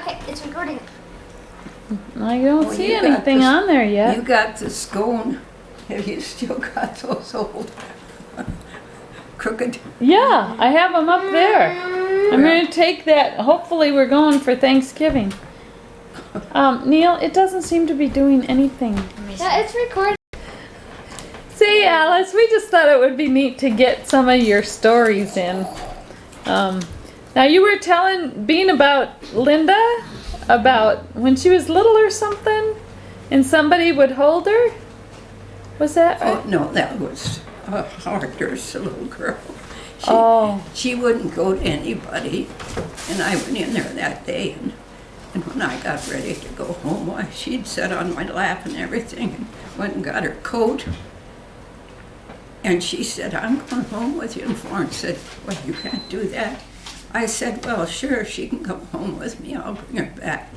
Okay, it's recording. I don't Oh, see you got anything this- on there yet. You got the scone. Have you still got those old crooked? Yeah, I have them up there. I'm going to take that. Hopefully we're going for Thanksgiving. Neil, it doesn't seem to be doing anything. Yeah, it's recording. See, Alice, we just thought it would be neat to get some of your stories in. Now you were being about Linda, about when she was little or something, and somebody would hold her. Was that? Oh, no, that was Arthur's little girl. Oh. She wouldn't go to anybody. And I went in there that day, and when I got ready to go home, why, she'd sit on my lap and everything, and went and got her coat. And she said, I'm going home with you. And Florence said, well, you can't do that. I said, well, sure, she can come home with me. I'll bring her back.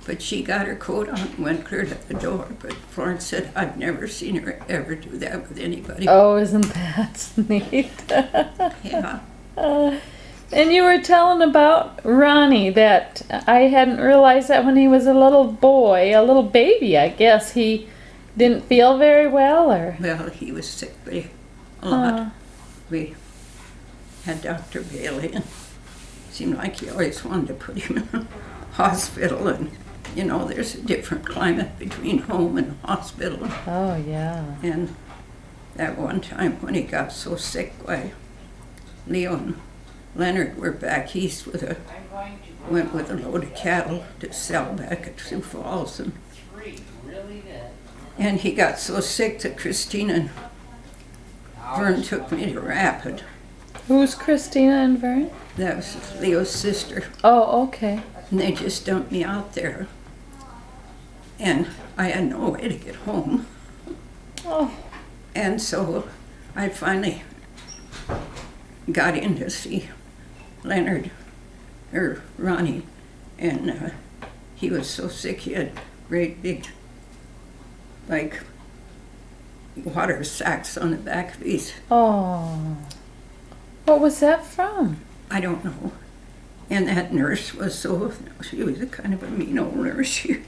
But she got her coat on and went clear to the door. But Florence said, I've never seen her ever do that with anybody. Oh, isn't that neat? Yeah. And you were telling about Ronnie, that I hadn't realized that when he was a little boy, a little baby, I guess, he didn't feel very well, or? Well, he was sick a lot. We had Dr. Bailey, and it seemed like he always wanted to put him in a hospital. And, you know, there's a different climate between home and hospital. Oh, yeah. And that one time when he got so sick, why, Leo and Leonard were back east went with a load of cattle to sell back at Sioux Falls. And he got so sick that Christina and Vern took me to Rapid. Who's Christina and Vern? That was Leo's sister. Oh, okay. And they just dumped me out there. And I had no way to get home. Oh. And so I finally got in to see Leonard, or Ronnie, and he was so sick he had great big, like, water sacks on the back of his. Oh. What was that from? I don't know. And that nurse was she was a kind of a mean old nurse. She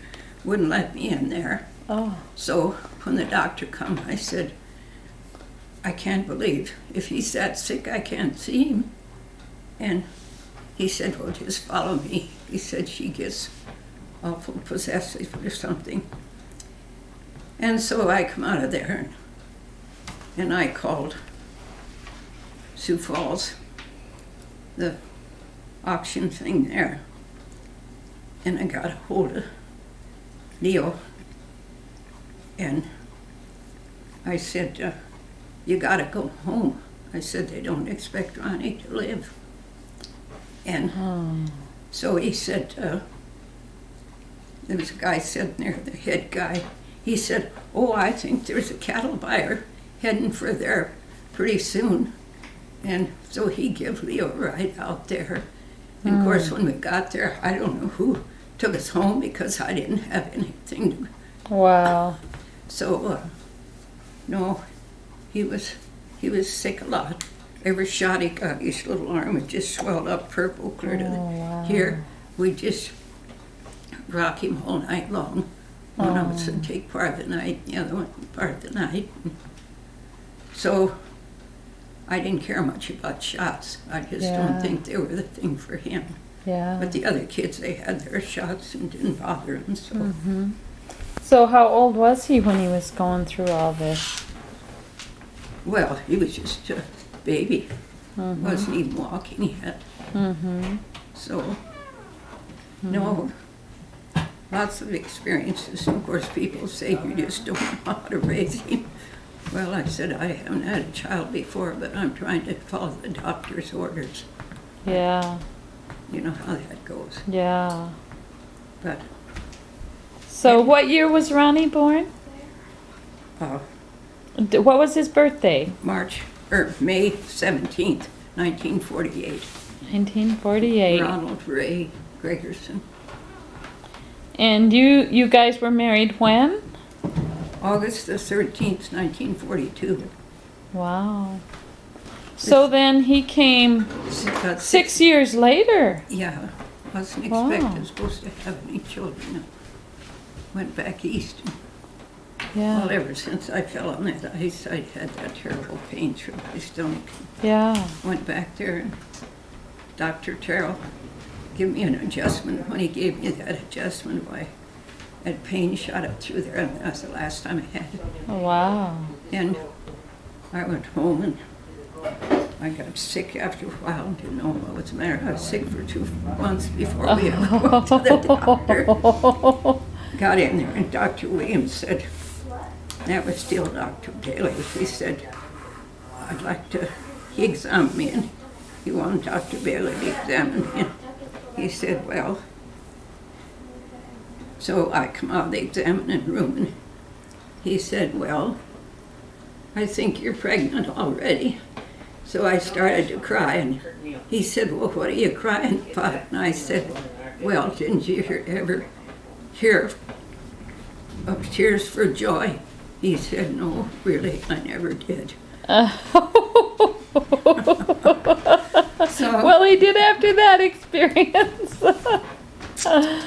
wouldn't let me in there. Oh. So when the doctor come, I said, I can't believe if he's that sick I can't see him. And he said, well, just follow me. He said she gets awful possessive or something. And so I come out of there and I called Sioux Falls, the auction thing there. And I got a hold of Leo. And I said, you gotta go home. I said, they don't expect Ronnie to live. And so he said, there was a guy sitting there, the head guy. He said, oh, I think there's a cattle buyer heading for there pretty soon. And so he gave Leo a ride out there. And of course, when we got there, I don't know who took us home because I didn't have anything to. Wow. So, no, he was sick a lot. Every shot he got, his little arm would just swelled up purple clear to here. We just rock him all night long. One of us would take part of the night, the other one part of the night. So I didn't care much about shots. I just don't think they were the thing for him. Yeah. But the other kids, they had their shots and didn't bother them. So. So how old was he when he was going through all this? Well, he was just a baby. Wasn't even walking yet. So, no, lots of experiences. Of course, people say you just don't know how to raise him. Well, I said, I haven't had a child before, but I'm trying to follow the doctor's orders. Yeah. You know how that goes. Yeah. But. So what year was Ronnie born? What was his birthday? May 17th, 1948. 1948. Ronald Ray Gregerson. And you guys were married when? August the 13th, 1942. Wow. So then he came 6 years later. Yeah. Wasn't Wow. expected, supposed to have any children. Went back east. Yeah. Well, ever since I fell on that ice, I had that terrible pain through my stomach. Yeah. Went back there, and Dr. Terrell gave me an adjustment. When he gave me that adjustment, why, that pain shot up through there, and that's the last time I had it. Wow. And I went home, and I got sick after a while and didn't know what was the matter. I was sick for 2 months before we ever went to the doctor. Got in there, and Dr. Williams said, that was still Dr. Daly. He said, I'd like to, he examined me, and he wanted Dr. Bailey to examine me. And he said, well, so I come out of the examining room, and he said, well, I think you're pregnant already. So I started to cry, and he said, well, what are you crying about? And I said, well, didn't you ever hear of tears for joy? He said, no, really, I never did. So, Well, he did after that experience. so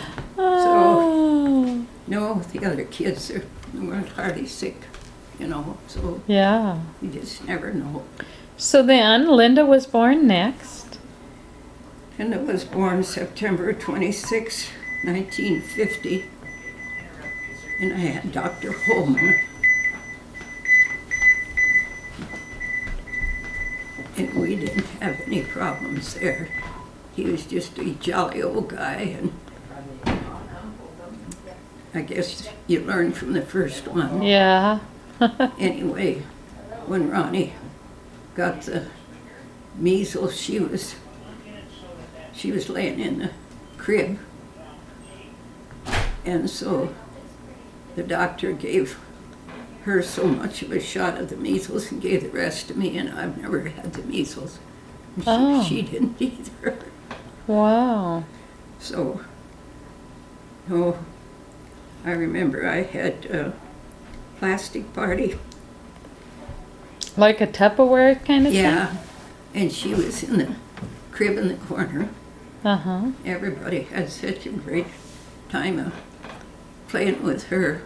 no, the other kids they weren't hardly sick, you know, so Yeah. you just never know. So then Linda was born next. And it was born September 26, 1950, and I had Dr. Holman. And we didn't have any problems there. He was just a jolly old guy, and I guess you learn from the first one. Yeah. Anyway, when Ronnie got the measles, she was laying in the crib, and so the doctor gave her so much of a shot of the measles and gave the rest to me, and I've never had the measles. And Oh. she didn't either. Wow. So, no, I remember I had a plastic party. Like a Tupperware kind of Yeah, and she was in the crib in the corner. thing? Uh-huh. Everybody had such a great time of playing with her.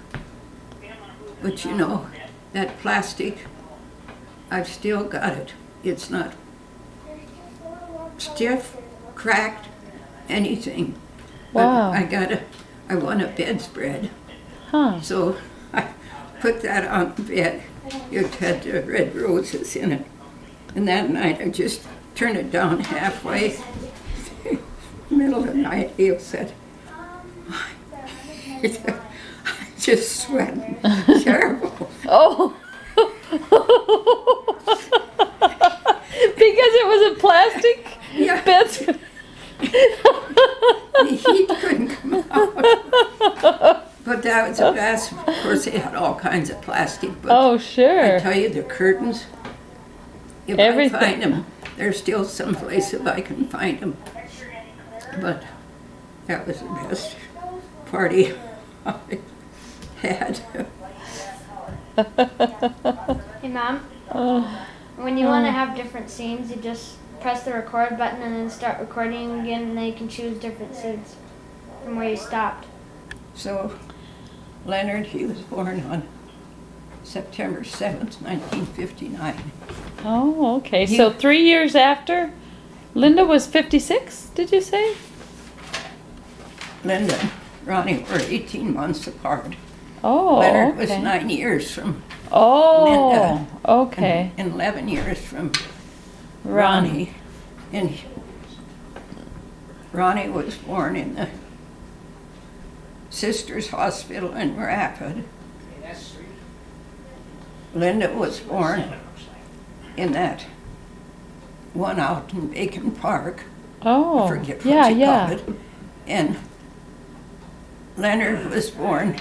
But you know, that plastic, I've still got it. It's not stiff, cracked, anything. Wow. But I won a bedspread. Huh. So I put that on the bed. It had red roses in it. And that night I just turned it down halfway. Middle of the night, Neil said, I'm just sweating. Terrible. Oh. Because it was a plastic Yeah. bed. The heat couldn't come out. But that was the best. Of course, they had all kinds of plastic. But Oh, I sure. tell you, the curtains, if Everything. I find them, there's still someplace if I can find them. But that was the best party I had. Hey, Mom, Oh. when you want to have different scenes, you just press the record button and then start recording again, and then you can choose different scenes from where you stopped. So, Leonard, he was born on September 7th, 1959. Oh, okay. So 3 years after, Linda was 56, did you say? Linda and Ronnie were 18 months apart. Oh, Leonard was okay. 9 years from Oh, Linda. okay. and 11 years from Ronnie. Ronnie. And Ronnie was born in the Sisters Hospital in Rapid. Linda was born in that one out in Bacon Park. Oh, I forget what yeah, you yeah. call it. And Leonard was born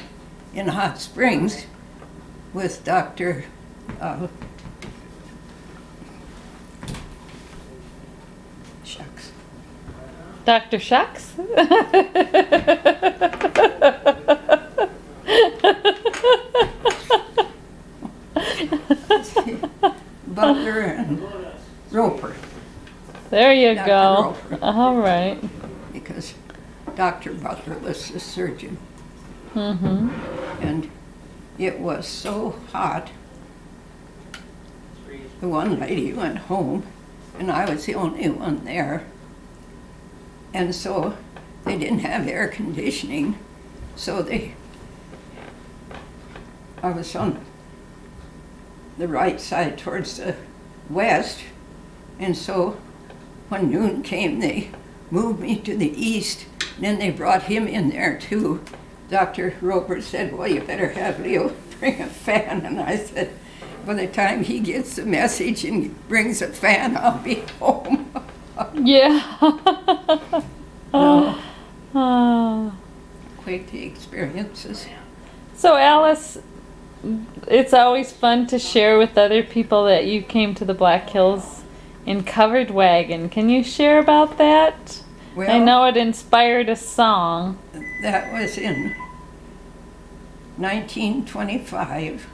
in Hot Springs with Dr. Shucks. Dr. Shucks? Butler and Roper, There you Dr. go. Roper. All right. because Dr. Butler was the surgeon. Mm-hmm. And it was so hot. The one lady went home, and I was the only one there. And so they didn't have air conditioning, so I was on the right side towards the west, and so when noon came, they moved me to the east, and then they brought him in there too. Dr. Roper said, well, you better have Leo bring a fan, and I said, by the time he gets the message and brings a fan, I'll be home. Yeah. No, Oh. quite the experiences. So Alice, it's always fun to share with other people that you came to the Black Hills in covered wagon. Can you share about that? Well, I know it inspired a song. that was in 1925,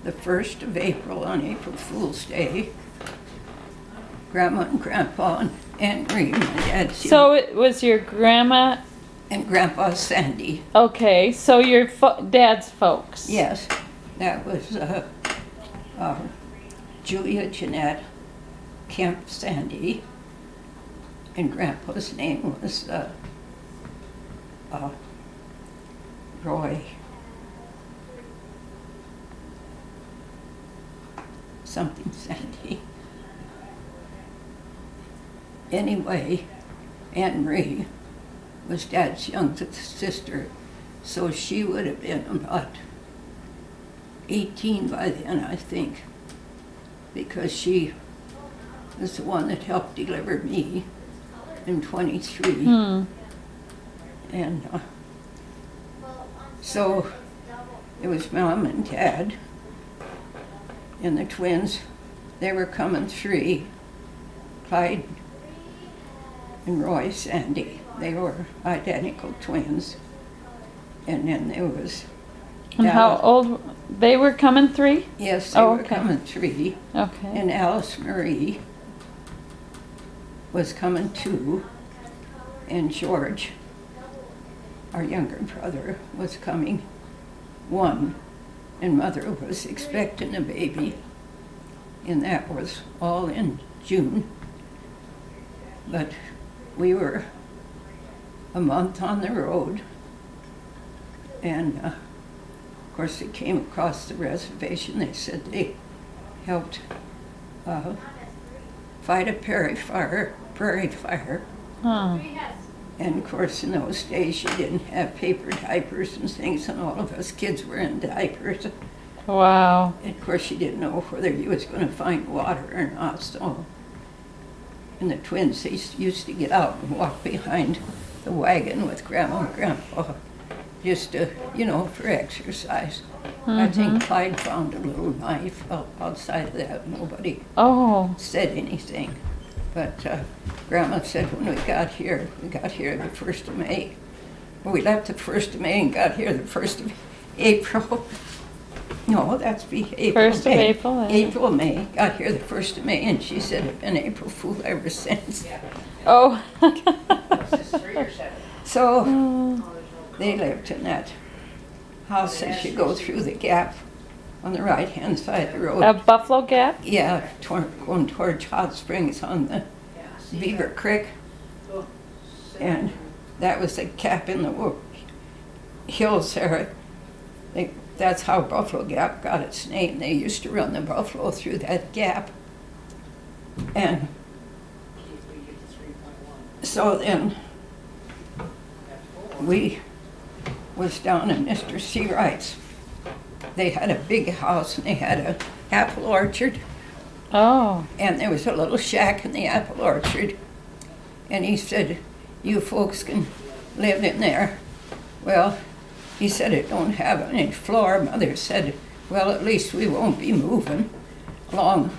the 1st of April, on April Fool's Day. Grandma and Grandpa and Aunt Marie, my dad's So it was your grandma. and Grandpa Sandy. Okay, so your dad's folks. Yes, that was Julia Jeanette Kemp Sandy, and Grandpa's name was Roy something Sandy. Anyway, Aunt Marie was Dad's youngest sister, so she would have been about 18 by then, I think, because she was the one that helped deliver me in 23. And so it was Mom and Dad and the twins. They were coming 3, Clyde and Roy Sandy. They were identical twins. And then there was And how old? They were coming 3? Yes, they were coming 3. Okay. And Alice Marie was coming 2. And George, our younger brother, was coming 1. And Mother was expecting a baby. And that was all in June. But we were a month on the road. And of course, they came across the reservation. They said they helped fight a prairie fire. Huh. And of course, in those days, you didn't have paper diapers and things, and all of us kids were in diapers. Wow. And of course, you didn't know whether you was going to find water or not. So, and the twins, they used to get out and walk behind the wagon with Grandma and Grandpa, just to, for exercise. I think Clyde found a little knife outside of that. Nobody said anything. But Grandma said when we got here the 1st of May. Well, we left the 1st of May and got here the 1st of April. No, that's April. 1st of April. April, May. Got here the 1st of May, and she said it's been April Fool ever since. Oh. So they lived in that house as you go through the gap on the right-hand side of the road. A Buffalo Gap? Yeah, going towards Hot Springs on the Beaver Creek. And that was the gap in the hills there. That's how Buffalo Gap got its name. They used to run the buffalo through that gap. And so then we was down in Mr. Seawright's. They had a big house and they had an apple orchard. Oh. And there was a little shack in the apple orchard. And he said, you folks can live in there. Well, he said it don't have any floor. Mother said, well, at least we won't be moving along.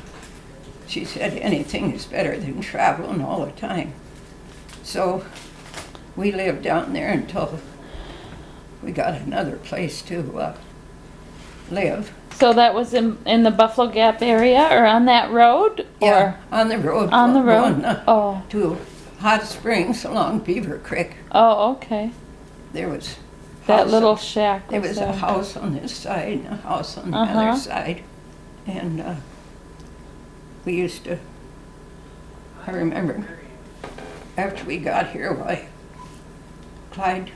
She said anything is better than traveling all the time. So we lived down there until we got another place to live. So that was in the Buffalo Gap area or on that road? Yeah, on the road. On the road? Going, Oh. to hot springs along Beaver Creek. Oh, okay. There was That house little on- shack. There was a there. house on this side and a house on the Uh-huh. other side. And we used to, I remember, after we got here, why Clyde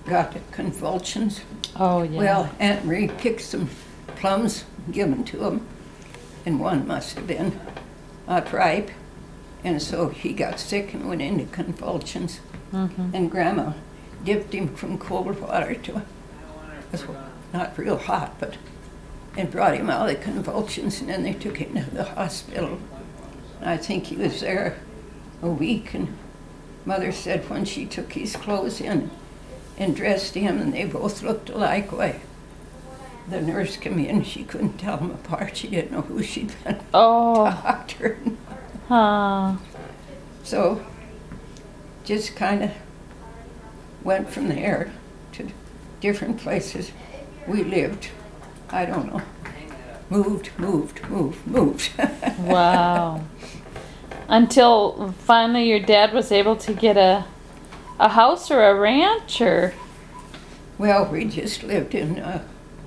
got the convulsions. Oh, yeah. Well, Aunt Marie picked some plums given to him, and one must have been ripe. And so he got sick and went into convulsions. Mhm. And Grandma dipped him from cold water to, it was not real hot, but, and brought him out of the convulsions, and then they took him to the hospital. I think he was there a week, and Mother said when she took his clothes in and dressed him, and they both looked alike, why, the nurse came in, she couldn't tell them apart. She didn't know who she'd been Oh, doctor. huh. So just kind of went from there to different places. We lived, I don't know, moved. Wow. Until finally your dad was able to get a house or a ranch, or? Well, we just lived in,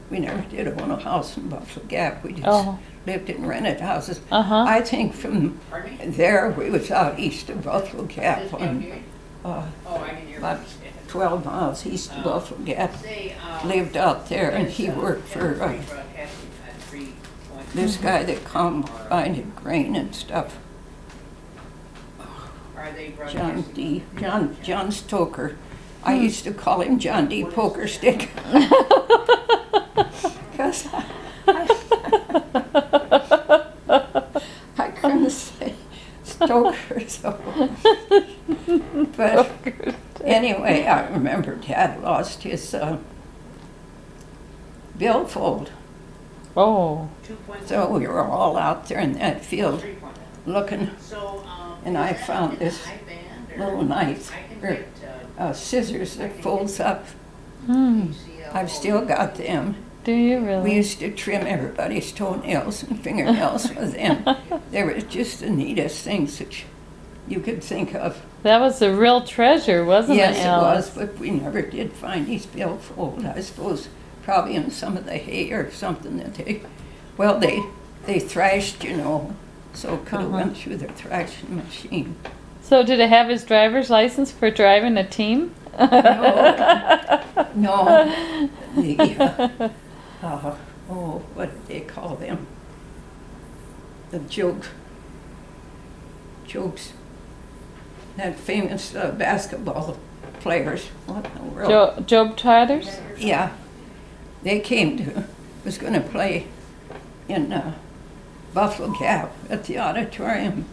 we never did own a house in Buffalo Gap. We just Oh. lived in rented houses. Uh-huh. I think from there, we was out east of Buffalo Gap on about 12 miles east of Buffalo Gap. Lived out there, and he worked for this guy that combined grain and stuff. John Stoker. I used to call him John D. Poker Stick. 'Cause I couldn't say Stoker, so. But anyway, I remember Dad lost his billfold. Oh. So we were all out there in that field looking, and I found this little knife, or scissors that folds up. Hmm. I've still got them. Do you We really? used to trim everybody's toenails and fingernails with them. They were just the neatest things that you could think of. That was a real treasure, wasn't Yes, it, it Alice? was, but we never did find his billfold. I suppose probably in some of the hay or something that they thrashed, you know, so it could have went through the thrashing machine. So did it have his driver's license for driving a team? No, what did they call them? The jokes. That famous basketball players. What in the world? Job Trotters? Yeah, they was going to play in Buffalo Gap at the auditorium,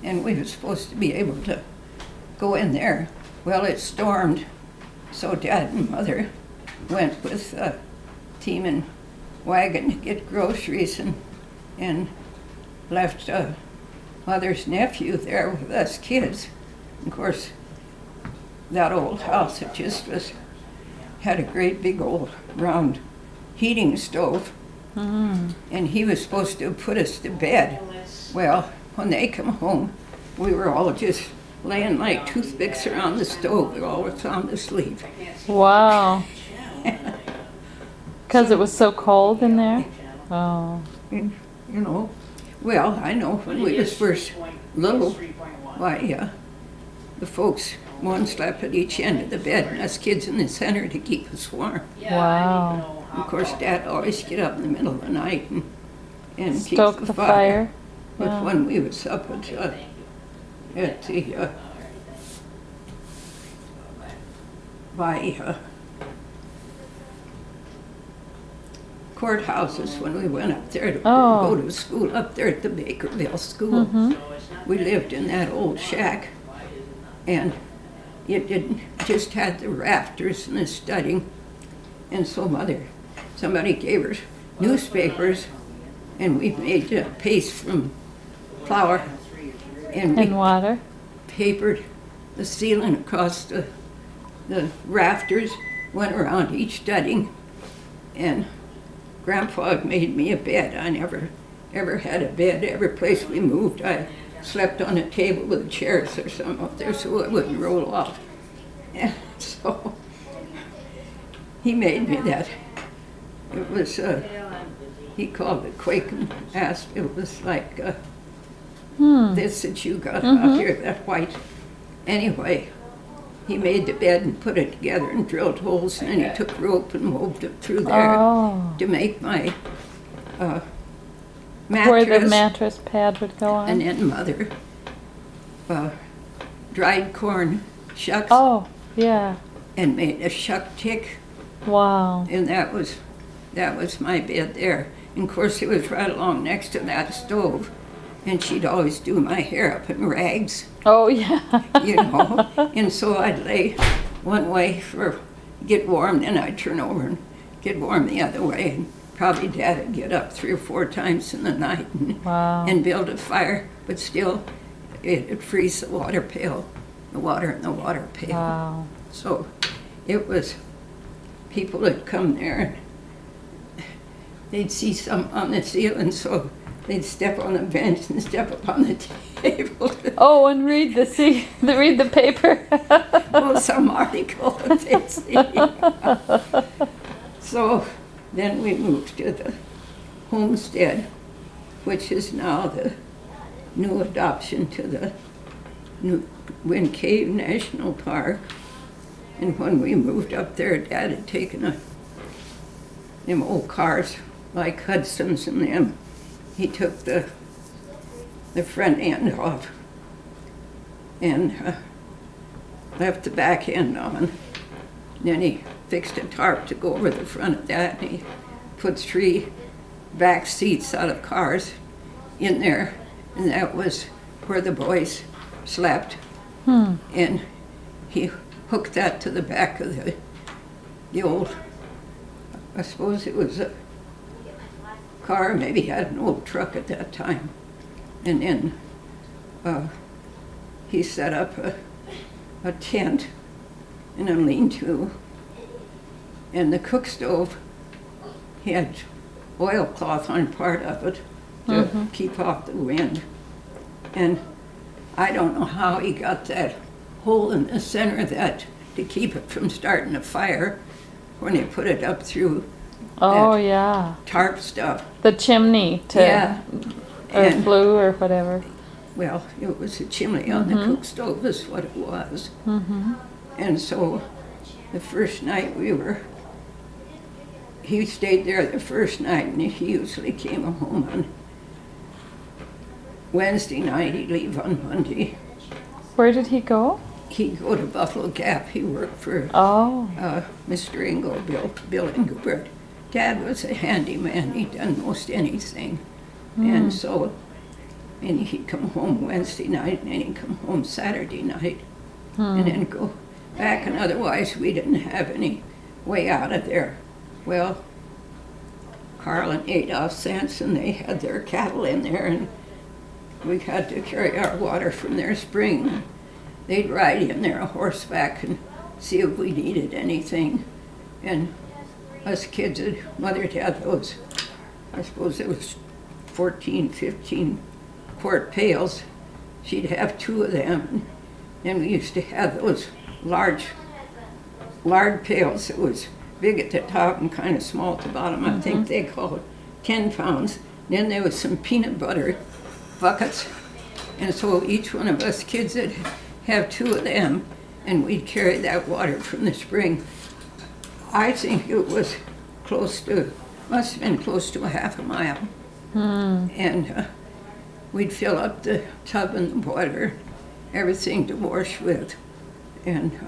and we were supposed to be able to go in there. Well, it stormed, so Dad and Mother went with a team and wagon to get groceries, and left Mother's nephew there with us kids. Of course, that old house, it just had a great big old round heating stove, and he was supposed to put us to bed. Well, when they come home, we were all just laying like toothpicks around the stove. We all were sound asleep. Wow. Because it was so cold in there? Oh. You know, well, I know when we was first little, why, the folks, one slept at each end of the bed, and us kids in the center to keep us warm. Wow. Of course, Dad always get up in the middle of the night and keep Stoke the fire. But Yeah. when we was up at the courthouses, when we went up there to go to school up there at the Bakerville School, we lived in that old shack, and it didn't just had the rafters and the studding, and so somebody gave her newspapers, and we made paste from flour, and we And water. papered the ceiling across the rafters, went around each studding, and Grandpa had made me a bed. I never ever had a bed. Every place we moved, I slept on a table with chairs or something up there so it wouldn't roll off. And so he made me that. It was, he called it Quaking asp. It was like this that you got out here, that white. Anyway, he made the bed and put it together and drilled holes, and then he took rope and wove it through there to make my mattress. Where the mattress pad would go on. And then Mother dried corn shucks Oh, yeah. and made a shuck tick, Wow. and that was my bed there. And of course, it was right along next to that stove, and she'd always do my hair up in rags, Oh, yeah. you know. And so I'd lay one way for get warm, then I'd turn over and get warm the other way. And probably Dad would get up 3 or 4 times in the night Wow. and build a fire, but still it'd freeze the water pail, the water in the water pail. Wow. So it was, people would come there and they'd see something on the ceiling, so they'd step on the bench and step up on the table. Oh, and read the paper. Oh, some article that they'd see. So then we moved to the homestead, which is now the new adoption to the new Wind Cave National Park. And when we moved up there, Dad had taken them old cars like Hudson's and them. He took the front end off and left the back end on. Then he fixed a tarp to go over the front of that, and he put 3 back seats out of cars in there, and that was where the boys slept. And he hooked that to the back of the old, I suppose it was a car, maybe he had an old truck at that time. And then he set up a tent and a lean-to, and the cook stove, he had oilcloth on part of it to keep off the wind. And I don't know how he got that hole in the center of that to keep it from starting a fire when he put it up through Oh, that yeah. tarp stuff. The chimney to, Yeah. or And- flue or whatever. Well, it was a chimney on the cook stove is what it was. And so the first night he stayed there the first night, and he usually came home on Wednesday night. He'd leave on Monday. Where did he go? He'd go to Buffalo Gap. He worked for Oh. Mr. Ingo, Bill Engelbert. Dad was a handyman. He'd done most anything. And so, and he'd come home Wednesday night, and then he'd come home Saturday night, and then go back, and otherwise we didn't have any way out of there. Well, Carl and Adolph Sanson, they had their cattle in there, and we had to carry our water from their spring. They'd ride in there a horseback and see if we needed anything. And us kids, Mother'd had those, I suppose it was 14, 15 quart pails. She'd have 2 of them. And we used to have those large lard pails. It was big at the top and kind of small at the bottom. I think they called 10 pounds. Then there was some peanut butter buckets. And so each one of us kids would have 2 of them, and we'd carry that water from the spring. I think it was must have been close to a half a mile. And we'd fill up the tub and the water, everything to wash with. And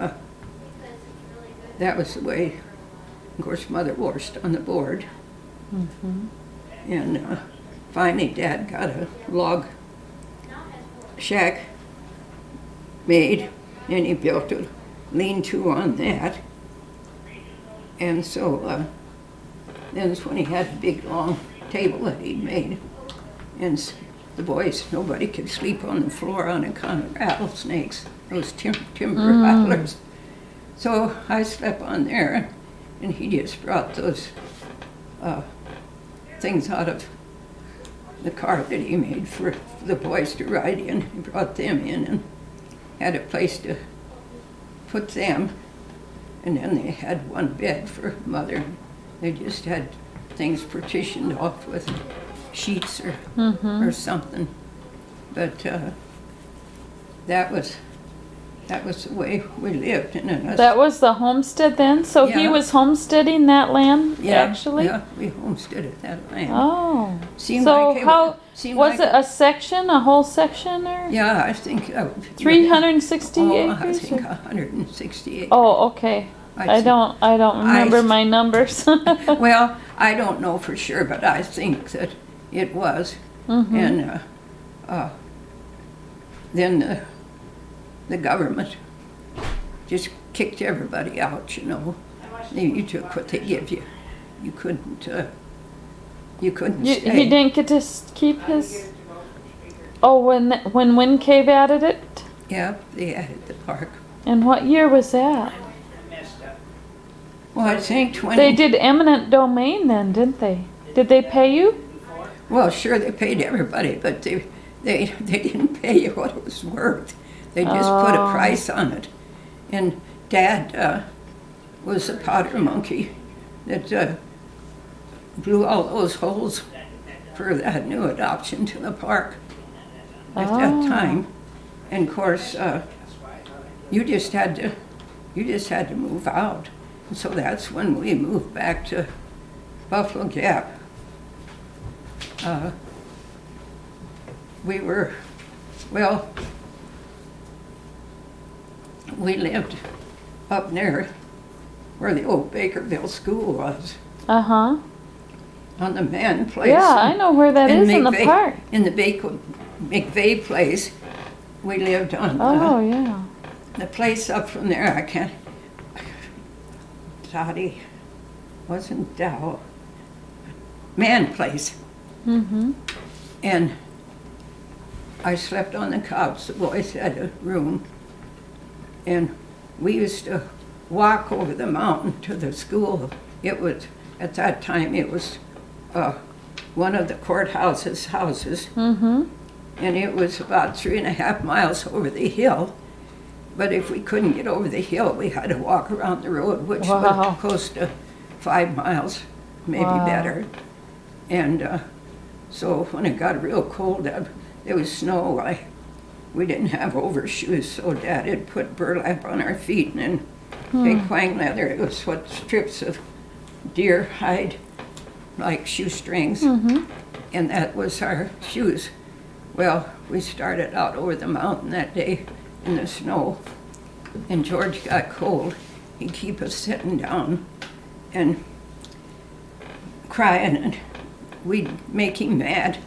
that was the way, of course, Mother washed on the board. And finally, Dad got a log shack made, and he built a lean-to on that. And so then's when he had a big long table that he'd made. And the boys, nobody could sleep on the floor on account of rattlesnakes, those timber rattlers. So I slept on there, and he just brought those things out of the car that he made for the boys to ride in. He brought them in and had a place to put them. And then they had one bed for Mother. They just had things partitioned off with sheets or something. But that was the way we lived. And That was the homestead then? So he Yeah. was homesteading that land, actually? Yeah, we homesteaded that land. Oh. Seemed So like how, seemed was like- it a section, a whole section, or? Yeah, I think 360 I acres? think or- 168. Oh, okay. I don't remember my numbers. Well, I don't know for sure, but I think that it was. And then the government just kicked everybody out, you know. You took what they give you. You couldn't stay. He didn't get to keep his. Oh, when Wind Cave added it? Yeah, they added the park. And what year was that? Well, I think 20. They did eminent domain then, didn't they? Did they pay you? Well, sure, they paid everybody, but they didn't pay you what it was worth. They just put a price on it. And Dad was a powder monkey that blew all those holes for that new adoption to the park at that time. And of course, you just had to move out. And so that's when we moved back to Buffalo Gap. We lived up near where the old Bakerville School was, Uh-huh. on the man place. Yeah, I know where that is in the McVeigh- park. In the McVeigh place, we lived on Oh, yeah. the place up from there. I can't. Dottie, wasn't Dow. Man place. Mm-hmm. And I slept on the couch. The boys had a room. And we used to walk over the mountain to the school. It was, at that time, it was one of the courthouse's houses. Mm-hmm. And it was about 3.5 miles over the hill. But if we couldn't get over the hill, we had to walk around the road, which was close to 5 miles, maybe better. And so when it got real cold, there was snow. We didn't have overshoes, so Dad had put burlap on our feet and then big quang leather. It was what strips of deer hide, like shoestrings, and that was our shoes. Well, we started out over the mountain that day in the snow, and George got cold. He'd keep us sitting down and crying, and we'd make him mad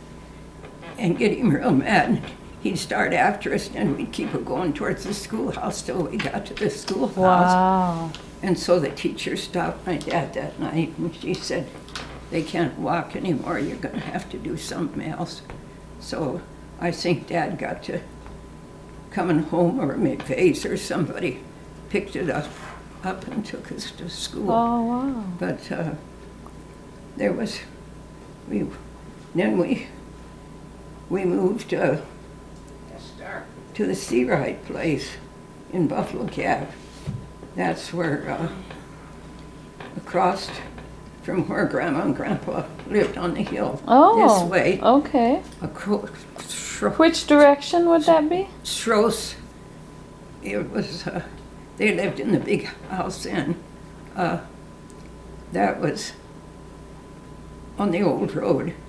and get him real mad. He'd start after us, and we'd keep it going towards the schoolhouse till we got to the schoolhouse. Wow. And so the teacher stopped my dad that night, and she said, "They can't walk anymore. You're going to have to do something else." So I think Dad got to coming home, or McVeigh's or somebody picked it up and took us to school. Oh, wow. But then we moved to the Seawright place in Buffalo Gap. That's where across from where Grandma and Grandpa lived on the hill. Oh, this way. Okay. Which direction would that be? Stross. It was. They lived in the big house then. That was on the old road.